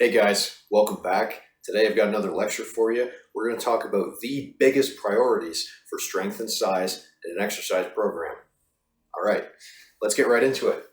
Hey guys, welcome back. Today I've got another lecture for you. We're going to talk about the biggest priorities for strength and size in an exercise program. All right, let's get right into it.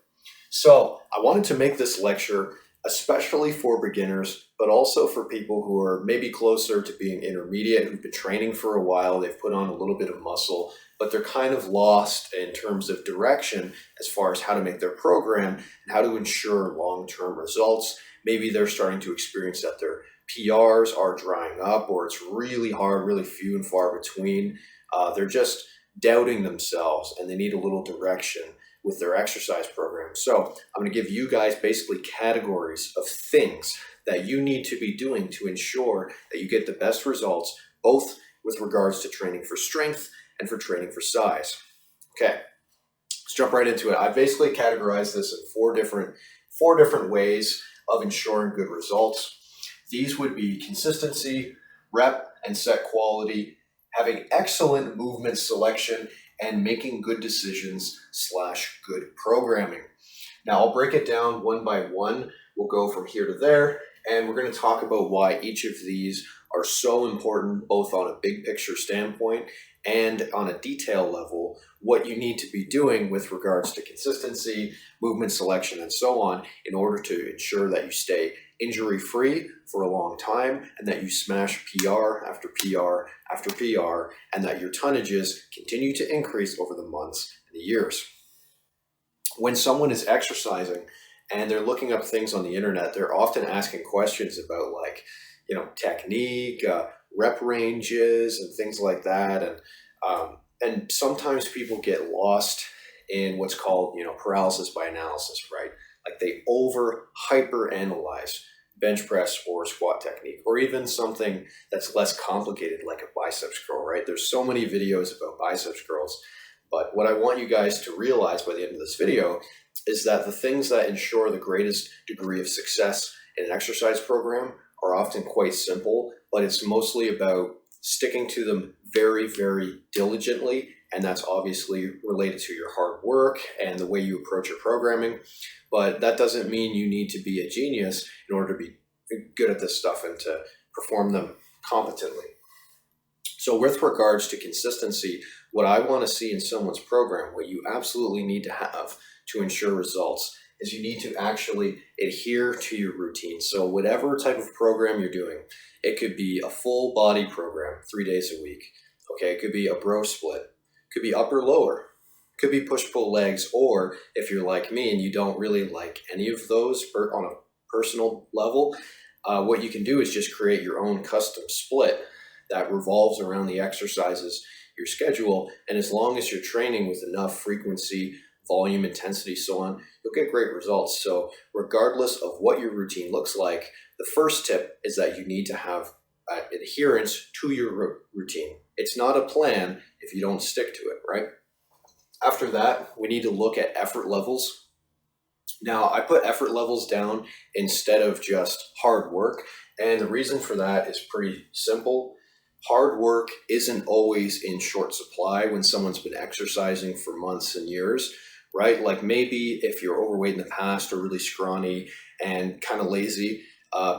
So I wanted to make this lecture especially for beginners, but also for people who are maybe closer to being intermediate, who've been training for a while, they've put on a little bit of muscle, but they're kind of lost in terms of direction as far as how to make their program and how to ensure long-term results. Maybe they're starting to experience that their PRs are drying up, or it's really hard, really few and far between. They're just doubting themselves and they need a little direction with their exercise program. So I'm going to give you guys basically categories of things that you need to be doing to ensure that you get the best results, both with regards to training for strength and for training for size. Okay, let's jump right into it. I basically categorized this in four different ways of ensuring good results. These would be consistency, rep and set quality, having excellent movement selection, and making good decisions / good programming. Now I'll break it down one by one. We'll go from here to there, and we're going to talk about why each of these are so important, both on a big picture standpoint and on a detail level, what you need to be doing with regards to consistency, movement selection, and so on in order to ensure that you stay injury-free for a long time and that you smash PR after PR after PR and that your tonnages continue to increase over the months and the years. When someone is exercising and they're looking up things on the internet, they're often asking questions about technique, rep ranges and things like that. And sometimes people get lost in what's called, paralysis by analysis, right? Like they hyper analyze bench press or squat technique, or even something that's less complicated like a biceps curl, right? There's so many videos about biceps curls, but what I want you guys to realize by the end of this video is that the things that ensure the greatest degree of success in an exercise program are often quite simple, but it's mostly about sticking to them very, very diligently. And that's obviously related to your hard work and the way you approach your programming. But that doesn't mean you need to be a genius in order to be good at this stuff and to perform them competently. So with regards to consistency, what I want to see in someone's program, what you absolutely need to have to ensure results, is you need to actually adhere to your routine. So whatever type of program you're doing, it could be a full body program, 3 days a week. Okay, it could be a bro split, could be upper lower, could be push-pull legs, or if you're like me and you don't really like any of those on a personal level, what you can do is just create your own custom split that revolves around the exercises, your schedule, and as long as you're training with enough frequency, volume, intensity, so on, you'll get great results. So regardless of what your routine looks like, the first tip is that you need to have adherence to your routine. It's not a plan if you don't stick to it, right? After that, we need to look at effort levels. Now, I put effort levels down instead of just hard work, and the reason for that is pretty simple. Hard work isn't always in short supply when someone's been exercising for months and years, right? Like maybe if you're overweight in the past or really scrawny and kind of lazy,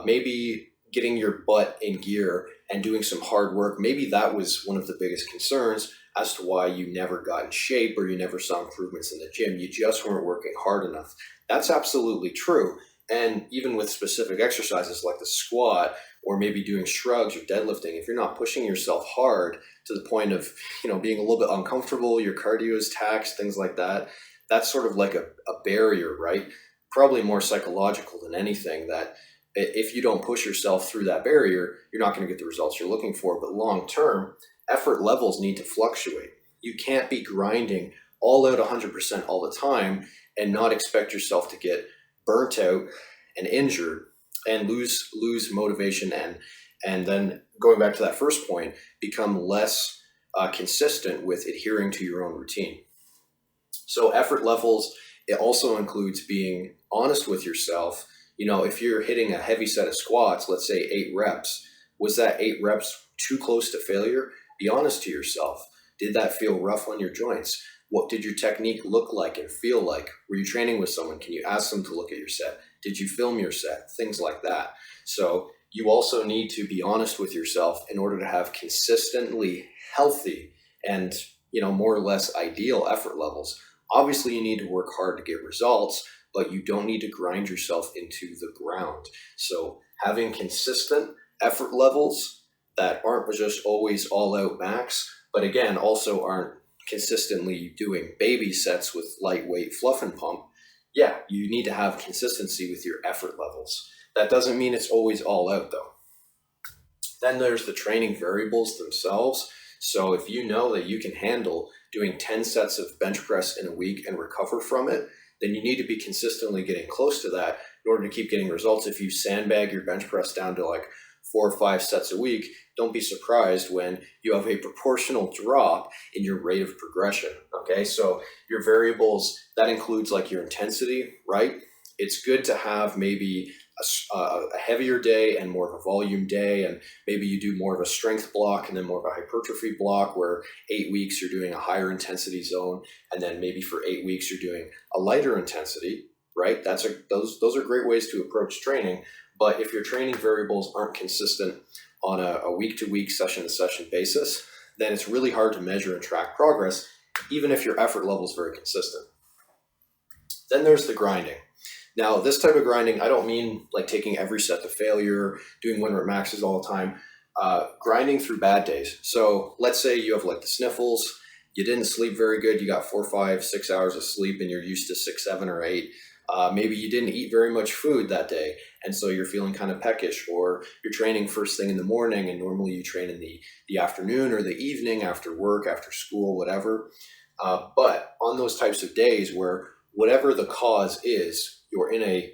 maybe getting your butt in gear and doing some hard work, maybe that was one of the biggest concerns as to why you never got in shape or you never saw improvements in the gym. You just weren't working hard enough. That's absolutely true. And even with specific exercises like the squat or maybe doing shrugs or deadlifting, if you're not pushing yourself hard to the point of, being a little bit uncomfortable, your cardio is taxed, things like that, that's sort of like a barrier, right? Probably more psychological than anything, that if you don't push yourself through that barrier, you're not going to get the results you're looking for. But long term, effort levels need to fluctuate. You can't be grinding all out 100% all the time and not expect yourself to get burnt out and injured and lose motivation and then, going back to that first point, become less consistent with adhering to your own routine. So effort levels, it also includes being honest with yourself. If you're hitting a heavy set of squats, let's say 8 reps, was that 8 reps too close to failure? Be honest to yourself. Did that feel rough on your joints? What did your technique look like and feel like? Were you training with someone? Can you ask them to look at your set? Did you film your set? Things like that. So you also need to be honest with yourself in order to have consistently healthy and, more or less ideal effort levels. Obviously, you need to work hard to get results, but you don't need to grind yourself into the ground. So having consistent effort levels that aren't just always all out max, but again, also aren't consistently doing baby sets with lightweight fluff and pump. Yeah, you need to have consistency with your effort levels. That doesn't mean it's always all out though. Then there's the training variables themselves. So if you know that you can handle doing 10 sets of bench press in a week and recover from it, then you need to be consistently getting close to that in order to keep getting results. If you sandbag your bench press down to like 4 or 5 sets a week, don't be surprised when you have a proportional drop in your rate of progression. Okay, so your variables, that includes like your intensity, right? It's good to have maybe a heavier day and more of a volume day, and maybe you do more of a strength block and then more of a hypertrophy block where 8 weeks you're doing a higher intensity zone, and then maybe for 8 weeks you're doing a lighter intensity, right? Those are great ways to approach training. But if your training variables aren't consistent on a week-to-week, session-to-session basis, then it's really hard to measure and track progress, even if your effort level is very consistent. Then there's the grinding. Now, this type of grinding, I don't mean like taking every set to failure, doing 1 rep maxes all the time, grinding through bad days. So let's say you have like the sniffles, you didn't sleep very good, you got 4, 5, 6 hours of sleep and you're used to 6, 7, or 8. Maybe you didn't eat very much food that day, and so you're feeling kind of peckish, or you're training first thing in the morning, and normally you train in the afternoon or the evening after work, after school, whatever. But on those types of days where whatever the cause is, you're in a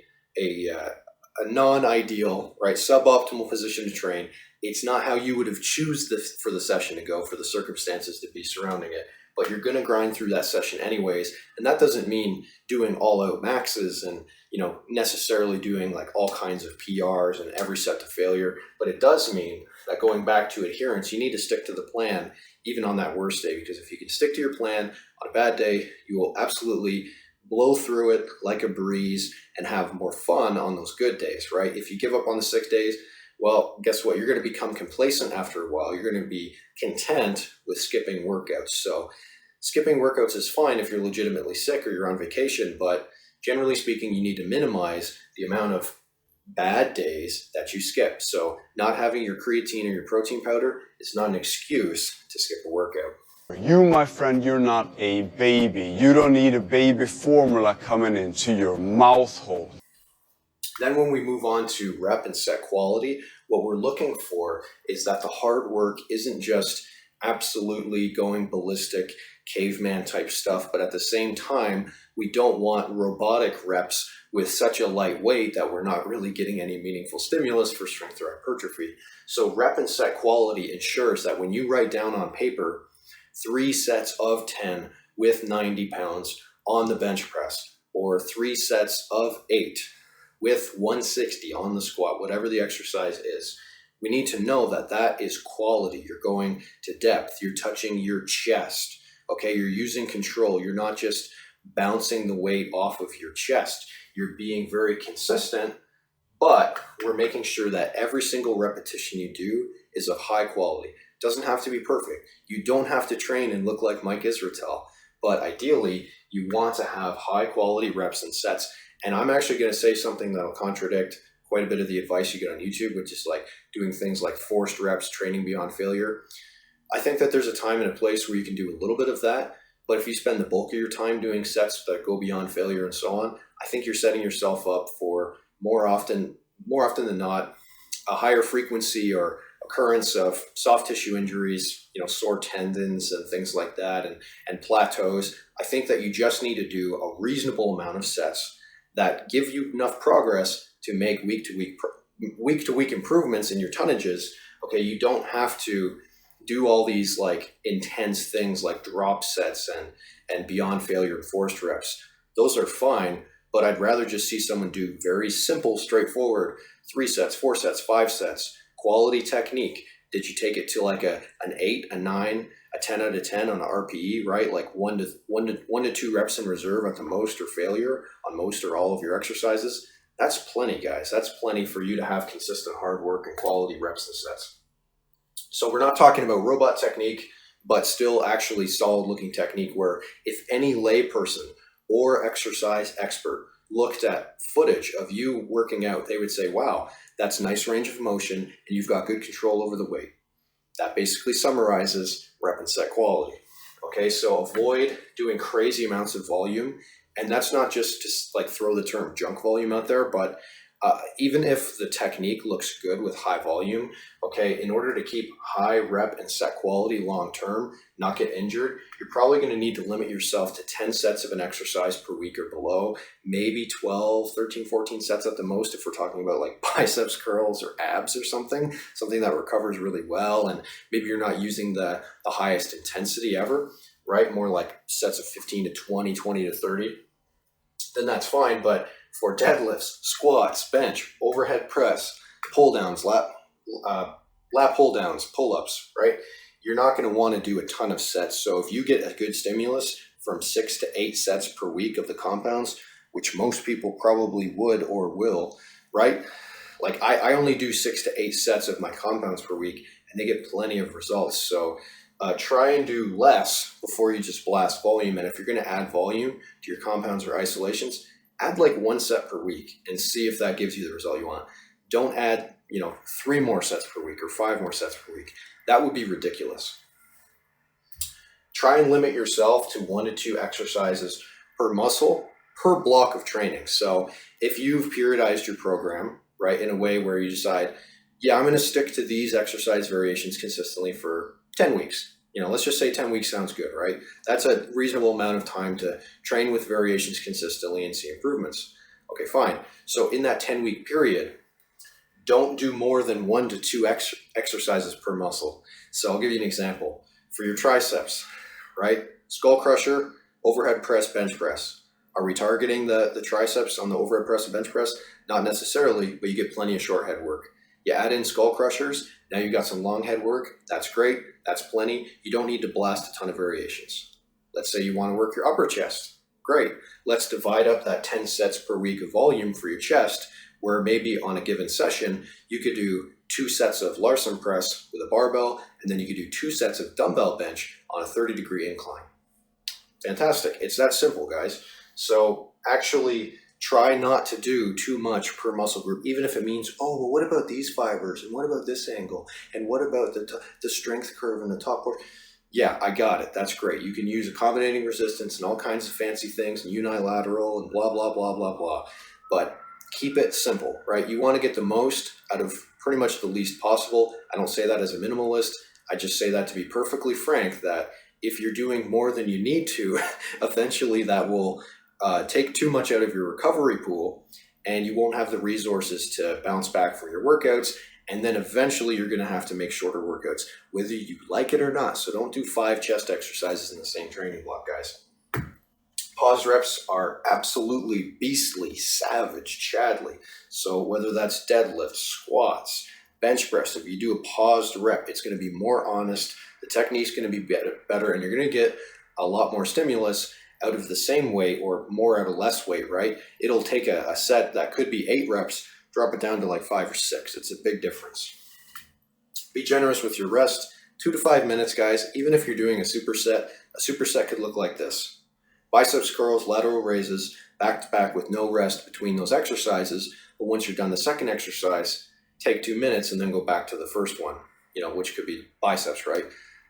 non-ideal, right, suboptimal position to train. It's not how you would have chosen for the session to go, for the circumstances to be surrounding it. But you're going to grind through that session anyways. And that doesn't mean doing all out maxes and, necessarily doing like all kinds of PRs and every set to failure. But it does mean that going back to adherence, you need to stick to the plan even on that worst day, because if you can stick to your plan on a bad day, you will absolutely blow through it like a breeze and have more fun on those good days, right? If you give up on the 6 days, well, guess what? You're going to become complacent after a while. You're going to be content with skipping workouts. So skipping workouts is fine if you're legitimately sick or you're on vacation, but generally speaking, you need to minimize the amount of bad days that you skip. So not having your creatine or your protein powder is not an excuse to skip a workout. You, my friend, you're not a baby. You don't need a baby formula coming into your mouth hole. Then when we move on to rep and set quality, what we're looking for is that the hard work isn't just absolutely going ballistic, caveman type stuff, but at the same time, we don't want robotic reps with such a light weight that we're not really getting any meaningful stimulus for strength or hypertrophy. So rep and set quality ensures that when you write down on paper 3 sets of 10 with 90 pounds on the bench press, or 3 sets of 8 with 160 on the squat, whatever the exercise is, we need to know that that is quality. You're going to depth, you're touching your chest, okay? You're using control. You're not just bouncing the weight off of your chest. You're being very consistent, but we're making sure that every single repetition you do is of high quality. It doesn't have to be perfect. You don't have to train and look like Mike Israetel, but ideally you want to have high quality reps and sets. And I'm actually going to say something that'll contradict quite a bit of the advice you get on YouTube, which is like doing things like forced reps, training beyond failure. I think that there's a time and a place where you can do a little bit of that, but if you spend the bulk of your time doing sets that go beyond failure and so on, I think you're setting yourself up for more often than not, a higher frequency or occurrence of soft tissue injuries, sore tendons and things like that, and plateaus. I think that you just need to do a reasonable amount of sets that give you enough progress to make week to week improvements in your tonnages. Okay, you don't have to do all these like intense things like drop sets and beyond failure and forced reps. Those are fine, but I'd rather just see someone do very simple, straightforward 3 sets, 4 sets, 5 sets, quality technique. Did you take it to like an 8, a 9, a 10 out of 10 on an RPE, right? Like 1 to 2 reps in reserve at the most, or failure on most or all of your exercises. That's plenty, guys. That's plenty for you to have consistent hard work and quality reps and sets. So we're not talking about robot technique, but still actually solid looking technique where if any layperson or exercise expert looked at footage of you working out, they would say, wow, that's nice range of motion and you've got good control over the weight. That basically summarizes rep and set quality. Okay, so avoid doing crazy amounts of volume. And that's not just to like throw the term junk volume out there, but even if the technique looks good with high volume, okay, in order to keep high rep and set quality long term, not get injured, you're probably going to need to limit yourself to 10 sets of an exercise per week or below, maybe 12, 13, 14 sets at the most if we're talking about like biceps curls or abs or something that recovers really well, and maybe you're not using the highest intensity ever, right? More like sets of 15 to 20, 20 to 30, then that's fine. But for deadlifts, squats, bench, overhead press, pull downs, lap pull downs, pull-ups, right? You're not going to want to do a ton of sets. So if you get a good stimulus from 6 to 8 sets per week of the compounds, which most people probably would or will, right? Like I only do 6 to 8 sets of my compounds per week and they get plenty of results. So try and do less before you just blast volume. And if you're going to add volume to your compounds or isolations, add like 1 set per week and see if that gives you the result you want. Don't add, 3 more sets per week or 5 more sets per week. That would be ridiculous. Try and limit yourself to 1 to 2 exercises per muscle per block of training. So if you've periodized your program, right, in a way where you decide, yeah, I'm going to stick to these exercise variations consistently for 10 weeks. Let's just say 10 weeks sounds good, right? That's a reasonable amount of time to train with variations consistently and see improvements. Okay, fine. So in that 10-week period, don't do more than 1 to 2 exercises per muscle. So I'll give you an example. For your triceps, right? Skull crusher, overhead press, bench press. Are we targeting the triceps on the overhead press and bench press? Not necessarily, but you get plenty of short head work. You add in skull crushers, now you've got some long head work. That's great. That's plenty. You don't need to blast a ton of variations. Let's say you want to work your upper chest. Great. Let's divide up that 10 sets per week of volume for your chest, where maybe on a given session, you could do 2 sets of Larsen press with a barbell, and then you could do 2 sets of dumbbell bench on a 30-degree incline. Fantastic. It's that simple, guys. So actually try not to do too much per muscle group, even if it means, oh, well, what about these fibers? And what about this angle? And what about the strength curve in the top part? Yeah, I got it. That's great. You can use accommodating resistance and all kinds of fancy things and unilateral and blah, blah, blah, blah, blah. But keep it simple, right? You want to get the most out of pretty much the least possible. I don't say that as a minimalist. I just say that to be perfectly frank, that if you're doing more than you need to, eventually that will take too much out of your recovery pool and you won't have the resources to bounce back from your workouts. And then eventually you're going to have to make shorter workouts, whether you like it or not. So don't do 5 chest exercises in the same training block, guys. Pause reps are absolutely beastly, savage, Chadley. So whether that's deadlifts, squats, bench press, if you do a paused rep, it's going to be more honest. The technique's going to be better, and you're going to get a lot more stimulus out of the same weight or more out of less weight, right? It'll take a set that could be 8 reps, drop it down to like 5 or 6. It's a big difference. Be generous with your rest. 2 to 5 minutes, guys. Even if you're doing a superset could look like this. Biceps curls, lateral raises, back to back with no rest between those exercises. But once you're done the second exercise, take 2 minutes and then go back to the first one, which could be biceps, right?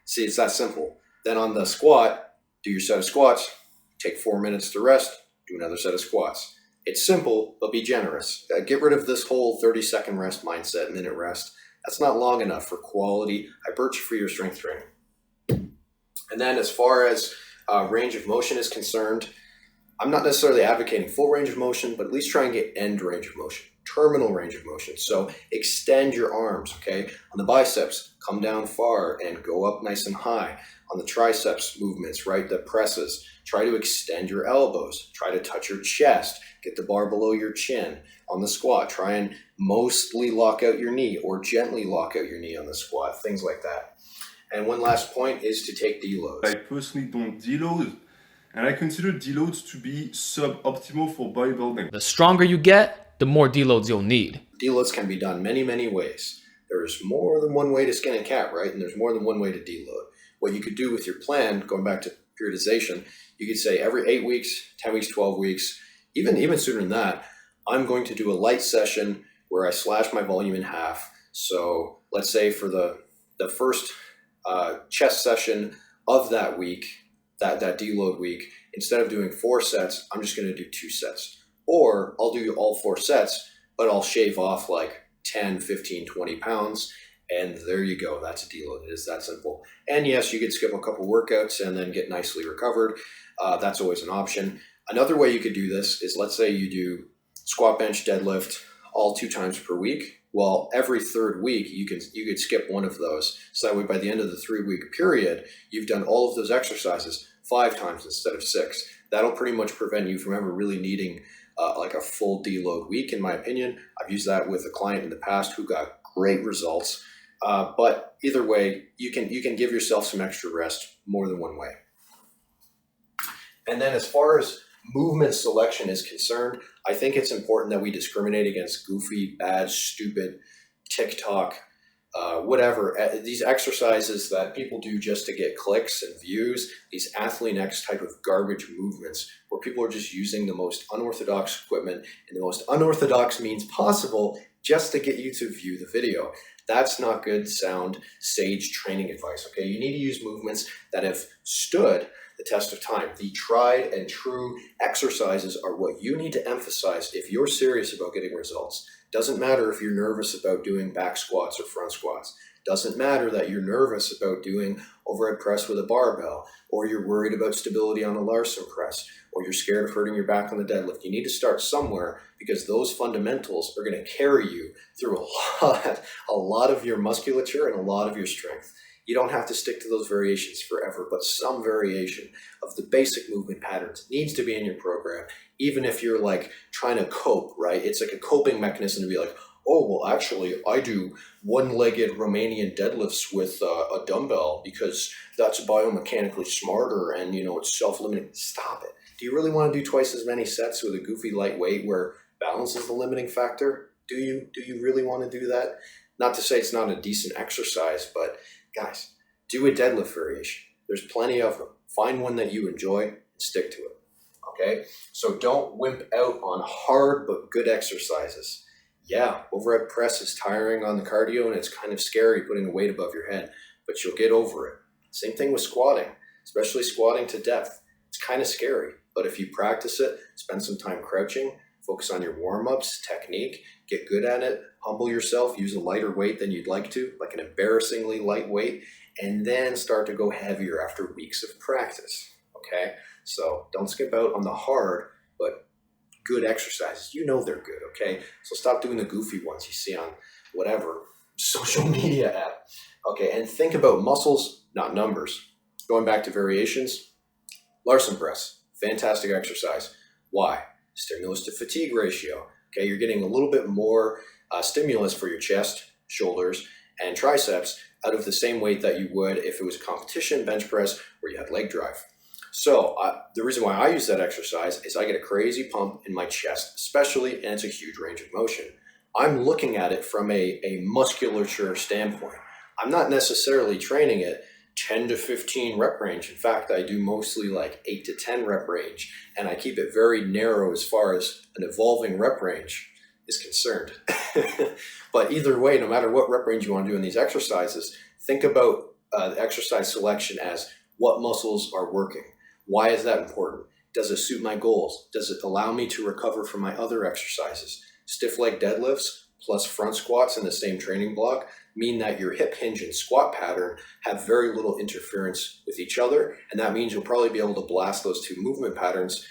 See, it's that simple. Then on the squat, do your set of squats, take 4 minutes to rest, do another set of squats. It's simple, but be generous. Get rid of this whole 30-second rest mindset, minute rest. That's not long enough for quality hypertrophy or strength training. And then as far as range of motion is concerned, I'm not necessarily advocating full range of motion, but at least try and get end range of motion, terminal range of motion. So extend your arms, okay? On the biceps, come down far and go up nice and high. On the triceps movements, right, the presses, try to extend your elbows, try to touch your chest, get the bar below your chin. On the squat, try and mostly lock out your knee or gently lock out your knee on the squat, things like that. And one last point is to take deloads. I personally don't deload, and I consider deloads to be suboptimal for bodybuilding. The stronger you get, the more deloads you'll need. Deloads can be done many ways. There's more than one way to skin a cat, right? And there's more than one way to deload. What you could do with your plan, going back to periodization, you could say every 8 weeks, 10 weeks, 12 weeks, even sooner than that, I'm going to do a light session where I slash my volume in half. So let's say for the first chest session of that week, that deload week, instead of doing 4 sets, I'm just going to do 2 sets. Or I'll do all 4 sets, but I'll shave off like 10, 15, 20 pounds. And there you go. That's a deload. It is that simple. And yes, you could skip a couple workouts and then get nicely recovered. That's always an option. Another way you could do this is, let's say you do squat, bench, deadlift all 2 times per week. Well, every 3rd week, you could skip one of those. So that way, by the end of the 3-week period, you've done all of those exercises 5 times instead of 6. That'll pretty much prevent you from ever really needing like a full deload week, in my opinion. I've used that with a client in the past who got great results. But either way, you can give yourself some extra rest more than one way. And then as far as movement selection is concerned, I think it's important that we discriminate against goofy, bad, stupid, TikTok, whatever, these exercises that people do just to get clicks and views, these Athlete X type of garbage movements where people are just using the most unorthodox equipment in the most unorthodox means possible just to get you to view the video. That's not good, sound, sage training advice, okay? You need to use movements that have stood the test of time. The tried and true exercises are what you need to emphasize if you're serious about getting results. Doesn't matter if you're nervous about doing back squats or front squats. Doesn't matter that you're nervous about doing overhead press with a barbell, or you're worried about stability on a Larson press, or you're scared of hurting your back on the deadlift. You need to start somewhere because those fundamentals are going to carry you through a lot of your musculature and a lot of your strength. You don't have to stick to those variations forever, but some variation of the basic movement patterns needs to be in your program, even if you're like trying to cope, right? It's like a coping mechanism to be like, oh, well, actually, I do one-legged Romanian deadlifts with a dumbbell because that's biomechanically smarter and, it's self-limiting. Stop it. Do you really want to do twice as many sets with a goofy light weight where balance is the limiting factor? Do you really want to do that? Not to say it's not a decent exercise, but guys, do a deadlift variation. There's plenty of them. Find one that you enjoy and stick to it, okay? So don't wimp out on hard but good exercises. Yeah, overhead press is tiring on the cardio and it's kind of scary putting a weight above your head, but you'll get over it. Same thing with squatting, especially squatting to depth. It's kind of scary, but if you practice it, spend some time crouching, focus on your warm-ups, technique, get good at it, humble yourself, use a lighter weight than you'd like to, like an embarrassingly light weight, and then start to go heavier after weeks of practice, okay? So don't skip out on the hard, but good exercises. They're good, okay? So stop doing the goofy ones you see on whatever social media app, okay? And think about muscles, not numbers. Going back to variations, Larson press, fantastic exercise. Why? Stimulus to fatigue ratio. Okay, you're getting a little bit more stimulus for your chest, shoulders, and triceps out of the same weight that you would if it was a competition bench press where you had leg drive. So the reason why I use that exercise is I get a crazy pump in my chest, especially, and it's a huge range of motion. I'm looking at it from a musculature standpoint. I'm not necessarily training it 10 to 15 rep range. In fact, I do mostly like 8 to 10 rep range, and I keep it very narrow as far as an evolving rep range is concerned. But either way, no matter what rep range you want to do in these exercises, think about the exercise selection as what muscles are working. Why is that important? Does it suit my goals? Does it allow me to recover from my other exercises? Stiff leg deadlifts plus front squats in the same training block mean that your hip hinge and squat pattern have very little interference with each other. And that means you'll probably be able to blast those two movement patterns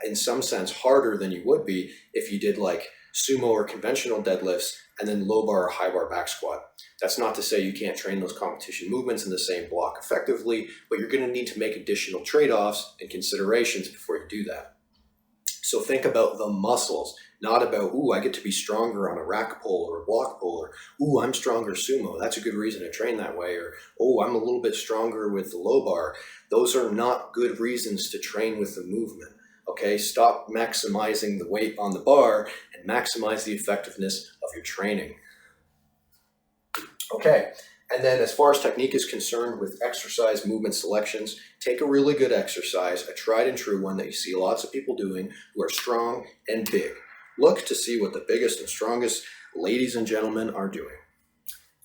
in some sense harder than you would be if you did like sumo or conventional deadlifts and then low bar or high bar back squat. That's not to say you can't train those competition movements in the same block effectively, but you're going to need to make additional trade-offs and considerations before you do that. So think about the muscles, not about, ooh, I get to be stronger on a rack pull or a block pull, or, ooh, I'm stronger sumo. That's a good reason to train that way. Or, oh, I'm a little bit stronger with the low bar. Those are not good reasons to train with the movement. Okay, stop maximizing the weight on the bar and maximize the effectiveness of your training. Okay, and then as far as technique is concerned with exercise movement selections, take a really good exercise, a tried and true one that you see lots of people doing who are strong and big. Look to see what the biggest and strongest ladies and gentlemen are doing.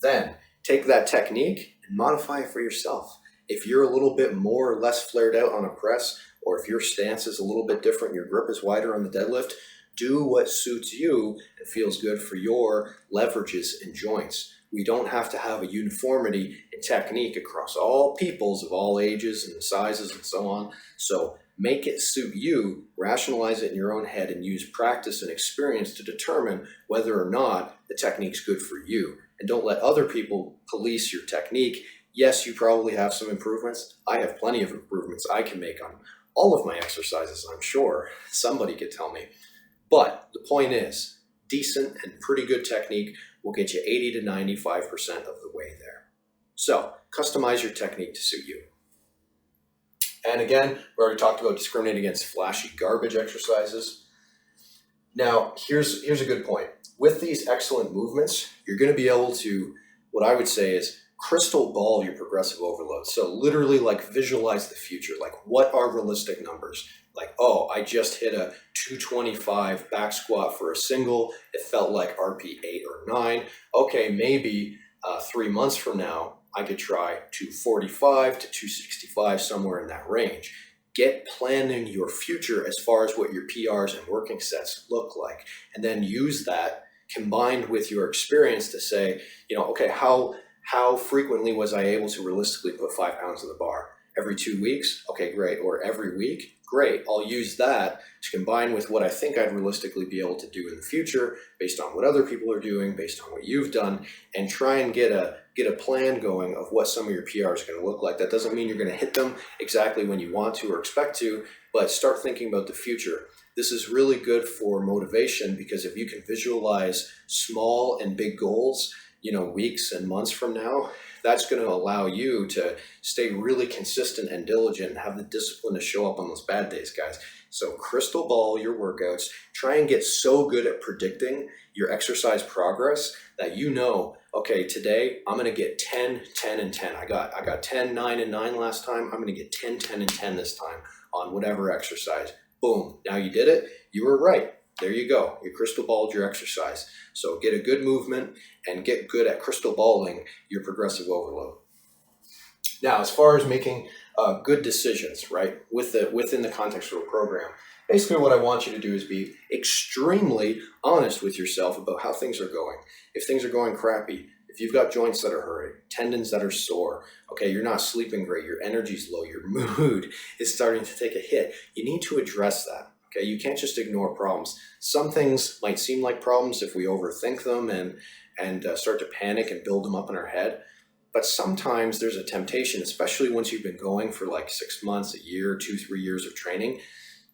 Then take that technique and modify it for yourself. If you're a little bit more or less flared out on a press, or if your stance is a little bit different, your grip is wider on the deadlift, do what suits you and feels good for your leverages and joints. We don't have to have a uniformity in technique across all peoples of all ages and sizes and so on. So make it suit you, rationalize it in your own head, and use practice and experience to determine whether or not the technique's good for you. And don't let other people police your technique. Yes, you probably have some improvements. I have plenty of improvements I can make on all of my exercises, I'm sure. Somebody could tell me. But the point is, decent and pretty good technique will get you 80 to 95% of the way there. So customize your technique to suit you. And again, we already talked about discriminating against flashy garbage exercises. Now, here's a good point. With these excellent movements, you're going to be able to, what I would say is, crystal ball your progressive overload. So literally like visualize the future. Like, what are realistic numbers? Like, oh, I just hit a 225 back squat for a single. It felt like RP 8 or 9. Okay, maybe 3 months from now, I could try 245 to 265, somewhere in that range. Get planning your future as far as what your PRs and working sets look like. And then use that combined with your experience to say, okay, how frequently was I able to realistically put 5 pounds on the bar? Every 2 weeks? Okay, great. Or every week? Great. I'll use that to combine with what I think I'd realistically be able to do in the future based on what other people are doing, based on what you've done, and try and get a plan going of what some of your PRs are going to look like. That doesn't mean you're going to hit them exactly when you want to or expect to, but start thinking about the future. This is really good for motivation, because if you can visualize small and big goals, weeks and months from now, that's going to allow you to stay really consistent and diligent and have the discipline to show up on those bad days, guys. So crystal ball your workouts. Try and get so good at predicting your exercise progress that okay, today I'm going to get 10, 10, and 10. I got 10, 9, and 9 last time. I'm going to get 10, 10, and 10 this time on whatever exercise. Boom. Now you did it. You were right. There you go. You crystal balled your exercise. So get a good movement and get good at crystal balling your progressive overload. Now, as far as making good decisions, right, within the context of a program, basically what I want you to do is be extremely honest with yourself about how things are going. If things are going crappy, if you've got joints that are hurting, tendons that are sore, okay, you're not sleeping great, your energy's low, your mood is starting to take a hit, you need to address that. Okay, you can't just ignore problems. Some things might seem like problems if we overthink them and start to panic and build them up in our head. But sometimes there's a temptation, especially once you've been going for like 6 months, a year, 2, 3 years of training,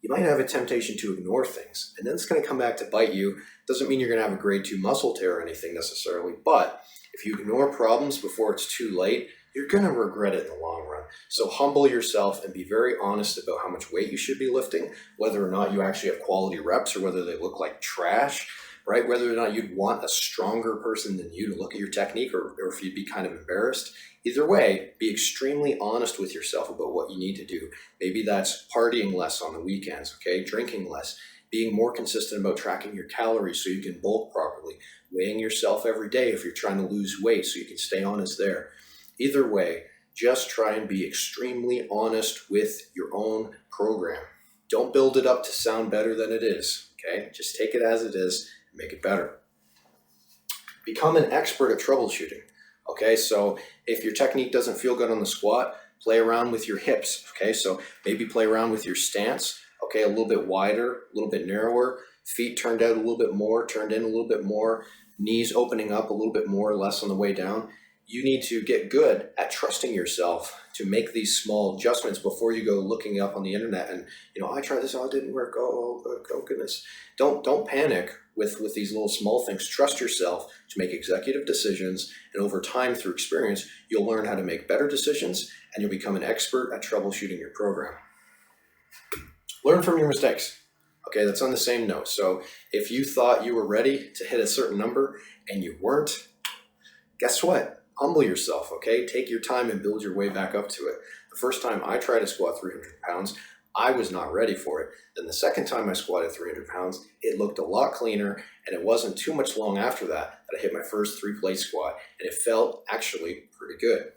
you might have a temptation to ignore things. And then it's going to come back to bite you. Doesn't mean you're going to have a grade 2 muscle tear or anything necessarily. But if you ignore problems before it's too late, you're going to regret it in the long run. So humble yourself and be very honest about how much weight you should be lifting, whether or not you actually have quality reps or whether they look like trash, right? Whether or not you'd want a stronger person than you to look at your technique, or if you'd be kind of embarrassed. Either way, be extremely honest with yourself about what you need to do. Maybe that's partying less on the weekends, okay? Drinking less, being more consistent about tracking your calories so you can bulk properly, weighing yourself every day if you're trying to lose weight so you can stay honest there. Either way, just try and be extremely honest with your own program. Don't build it up to sound better than it is, okay? Just take it as it is and make it better. Become an expert at troubleshooting, okay? So if your technique doesn't feel good on the squat, play around with your hips, okay? So maybe play around with your stance, okay? A little bit wider, a little bit narrower, feet turned out a little bit more, turned in a little bit more, knees opening up a little bit more or less on the way down. You need to get good at trusting yourself to make these small adjustments before you go looking up on the internet and, I tried this, it didn't work, oh goodness. Don't panic with these little small things. Trust yourself to make executive decisions, and over time, through experience, you'll learn how to make better decisions and you'll become an expert at troubleshooting your program. Learn from your mistakes. Okay, that's on the same note. So if you thought you were ready to hit a certain number and you weren't, guess what? Humble yourself, okay? Take your time and build your way back up to it. The first time I tried to squat 300 pounds, I was not ready for it. Then the second time I squatted 300 pounds, it looked a lot cleaner, and it wasn't too much long after that I hit my first 3-plate squat, and it felt actually pretty good.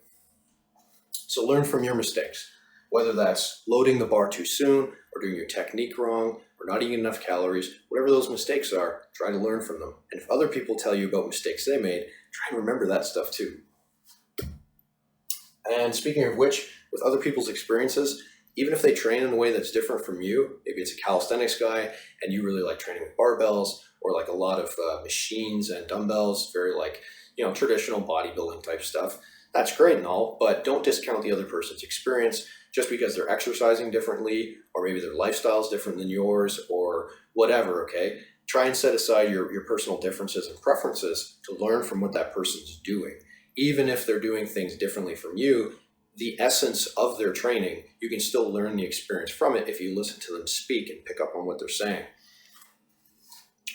So learn from your mistakes, whether that's loading the bar too soon, or doing your technique wrong, or not eating enough calories. Whatever those mistakes are, try to learn from them. And if other people tell you about mistakes they made, try and remember that stuff too. And speaking of which, with other people's experiences, even if they train in a way that's different from you, maybe it's a calisthenics guy and you really like training with barbells or like a lot of machines and dumbbells, very like, traditional bodybuilding type stuff. That's great and all, but don't discount the other person's experience just because they're exercising differently, or maybe their lifestyle is different than yours, or whatever, okay? Try and set aside your personal differences and preferences to learn from what that person's doing. Even if they're doing things differently from you, the essence of their training, you can still learn the experience from it if you listen to them speak and pick up on what they're saying.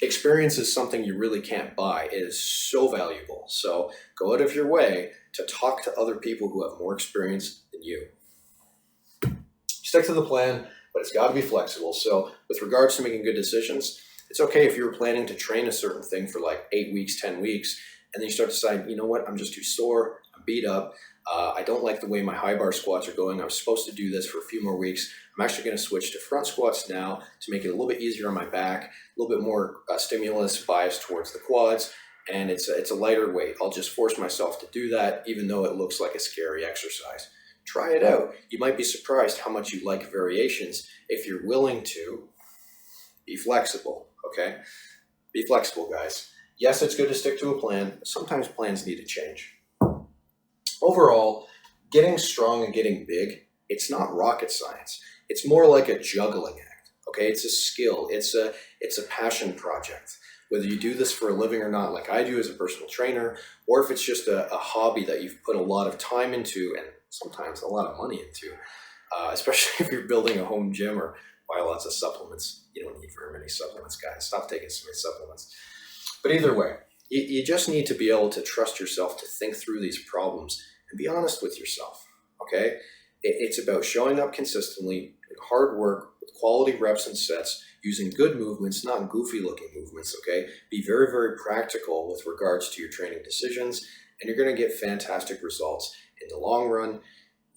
Experience is something you really can't buy. It is so valuable. So go out of your way to talk to other people who have more experience than you. Stick to the plan, but it's got to be flexible. So with regards to making good decisions, it's okay if you were planning to train a certain thing for like 8 weeks, 10 weeks, and then you start deciding, you know what, I'm just too sore, I'm beat up, I don't like the way my high bar squats are going, I was supposed to do this for a few more weeks, I'm actually going to switch to front squats now to make it a little bit easier on my back, a little bit more stimulus bias towards the quads, and it's a lighter weight. I'll just force myself to do that even though it looks like a scary exercise. Try it out. You might be surprised how much you like variations if you're willing to be flexible, okay? Be flexible, guys. Yes, it's good to stick to a plan, but sometimes plans need to change. Overall, getting strong and getting big, it's not rocket science. It's more like a juggling act, okay? It's a skill. It's a passion project. Whether you do this for a living or not, like I do as a personal trainer, or if it's just a hobby that you've put a lot of time into and sometimes a lot of money into, especially if you're building a home gym or buy lots of supplements. You don't need very many supplements, guys. Stop taking so many supplements. But either way, you just need to be able to trust yourself to think through these problems and be honest with yourself, okay? It's about showing up consistently, doing hard work with quality reps and sets, using good movements, not goofy looking movements, okay? Be very, very practical with regards to your training decisions, and you're gonna get fantastic results in the long run.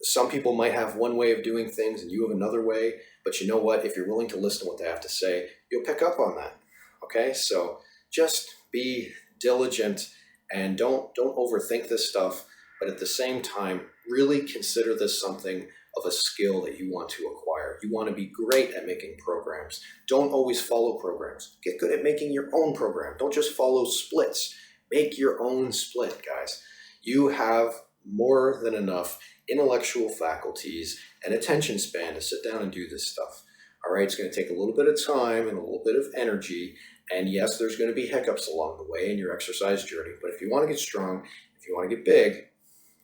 Some people might have one way of doing things and you have another way, but you know what? If you're willing to listen to what they have to say, you'll pick up on that, okay? So just be diligent and don't overthink this stuff, but at the same time, really consider this something of a skill that you want to acquire. You want to be great at making programs. Don't always follow programs. Get good at making your own program. Don't just follow splits. Make your own split, guys. You have more than enough intellectual faculties and attention span to sit down and do this stuff. All right, it's going to take a little bit of time and a little bit of energy. And yes, there's going to be hiccups along the way in your exercise journey. But if you want to get strong, if you want to get big,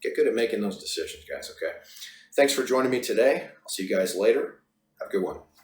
get good at making those decisions, guys, okay? Thanks for joining me today. I'll see you guys later. Have a good one.